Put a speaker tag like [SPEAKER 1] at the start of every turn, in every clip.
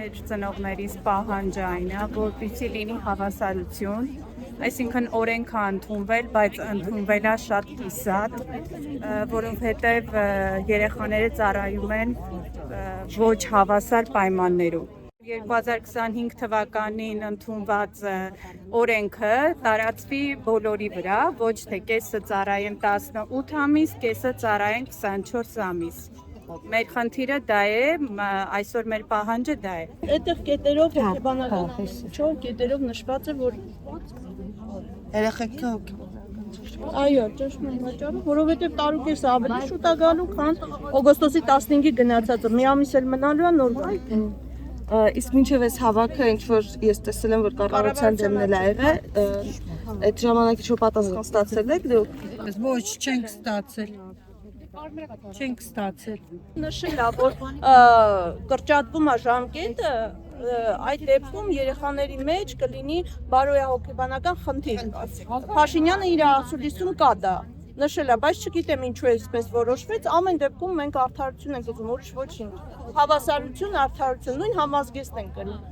[SPEAKER 1] մեր ծնողներից պահանջը այն է, որպեսզի լինի հավասարություն, այսինքն օրենքը ընդունվել, բայց ընդունվել է շատ կիսատ, որովհետև երեխաները ծառայում են ոչ հավասար պայմաններում։ 2025 թվականին ընդունված օրենքը տարածվի բոլորի վրա, ոչ թե կեսը ծառայեն 18 ամիս, կեսը ծառայեն 24 ամիս։ Մեր խնդիրը դա է, այսօր մեր պահանջը դա է։
[SPEAKER 2] Այդտեղ կետերով հոգեբանական 4 կետերով նշված է, որ
[SPEAKER 3] երեխեքը
[SPEAKER 2] այո, ճշմարիտ վաճառը, որովհետև տարուկեսը ավելի շուտ է գալու, քան օգոստոսի 15-ի գնացածը։ Մի ամիս էլ մնալու է նոր գալու։
[SPEAKER 3] իսկ մինչև այս հավաքը ինչ որ ես տեսել եմ որ կառավարության դեմն էլ ա եղել, այդ ժամանակի ինչ պատասխան ստացել եք դուք։
[SPEAKER 4] Ոչ, չենք ստացել։ Չենք ստացել։
[SPEAKER 2] Նշել է, որ կրճատվում է ժամկետը, այդ դեպքում երեխաների մեջ կլինի բարոյահոգեբանական խնդիր։ Փաշինյանը իր ասուլիսում կա դա։ Նշել է, բայց չգիտեմ ինչու է այսպես որոշվեց, ամեն դեպքում մենք արդարություն ենք ուզում, ուրիշ ոչինչ։ Հավասարություն, արդարություն, նույն համազգեստ ենք կրում։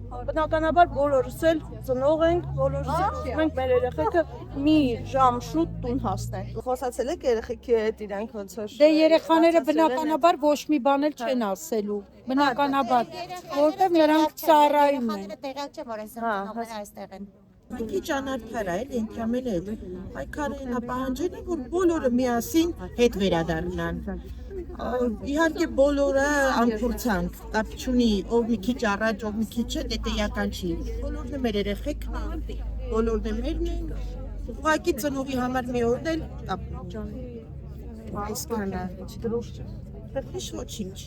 [SPEAKER 2] Բնականաբար բոլորս էլ ծնող ենք, բոլորս մենք մեր երեխեքը մի ժամ շուտ տուն հասնենք։
[SPEAKER 3] Խոսացել եք երեխեքի հետ իրանք ոնց որ։
[SPEAKER 4] Դե երեխաները բնականաբար ոչ մի բան էլ չեն ասելու։ Բնականաբար, որտեղ նրանք ծառայում են։
[SPEAKER 5] Տեղյակ չեմ, որ այս այստեղ են։
[SPEAKER 6] Քիչ անարդար է, ընդամենը էլ պայքարին պահանջել է, որ բոլորը միասին հետ վերադառնան։ Իհարկե բոլորը անփորձանք, կապ չունի, ով մի քիչ առաջ, ով մի քիչ հետ, դա էական չի։ Բոլորն է մեր երեխեքն են, բոլորն է մերն են։ Ուղղակի ծնողի համար մի օր էլ կապ այսքան է։ Ոչ ոչինչ։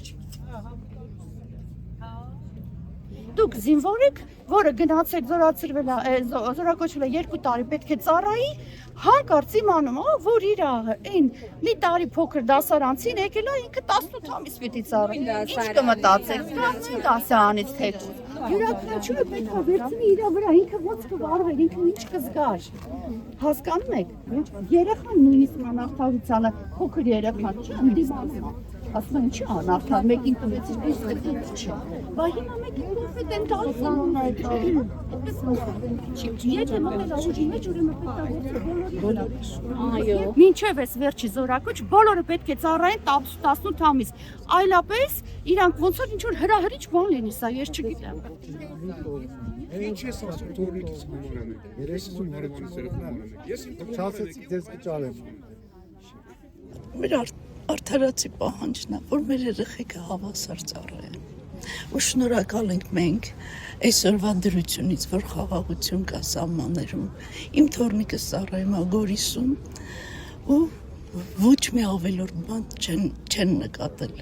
[SPEAKER 7] Դուք զինվոր եք, որը գնացեք զորակոչվել է 2 տարի պետք է ծառայի, հանկարծ իմանում, որ իր այն մի տարի փոքր դասարանցին եկել է ինքը 18 ամիս պիտի ծառայի։ Ինչ կմտածեք, կանցին դասարանից հետո։ Յուրաքանչյուրը պետք է վերցնի իր վրա, ինքը ոնց կվարվեր, ինքը ինչ կզգար։ Հասկանում եք։ Երեխան նույնիսկ անարդարությանը փոքր երեխան չի դիմանում։ Ասում են չի անարդար, մեկին կմեցիր դիստը չէ։ Բա հիմա մեկին կոմպետենտալ Եթե մտել ուժի մեջ ուրեմն պետք է այո։ Մինչև այս վերջի զորակոչ բոլորը պետք է ծառայեն 18 ամիս։ Այլապես իրանք ոնց որ ինչ որ հրահրիչ բան լինի, սա ես չգիտեմ։
[SPEAKER 8] Ինչ ես ասում թորիկից մորանը։ Ես ասում հարևանից երեխաներն եմ։ Ես չասեցի դες կճարեմ։
[SPEAKER 9] Մեր արդարացի պահանջն է, որ մեր երեխեքը հավասար ծառայեն։ Ու շնորհակալ ենք մենք այսօրվա դրությունից, որ խաղաղություն կա սահմաններում։ Իմ թոռնիկը ծառայում է Գորիսում ու ոչ մի ավելորդ բան չեն նկատել։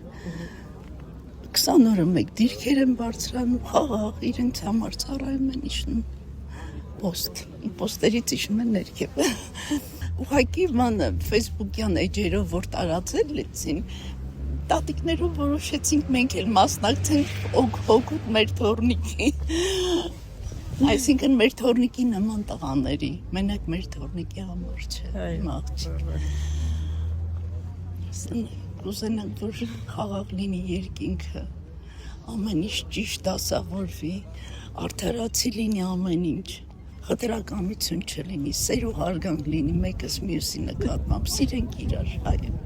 [SPEAKER 9] 20 օրը մեկ դիրքեր են բարձրանում, խաղաղ իրենց համար ծառայում են իջնում պոստերից իջնում են ներքև։ Ուղղակի ման Facebook-յան էջերով որ տարածել լեցին, տատիկներով որոշեցինք մենք էլ մասնակցենք օգուտ մեր թոռնիկի։ Այսինքն մեր թոռնիկի նման տղաների, մենակ մեր թոռնիկի համար չէ, աղջիկ։ Կուզենանք, որ խաղաղ լինի երկինքը, ամեն ինչ ճիշտ դասավորվի, արդարացի լինի ամեն ինչ, խտրականություն չլինի, սեր ու հարգանք լինի մեկս մյուսի նկատմամբ, սիրենք իրար, այո։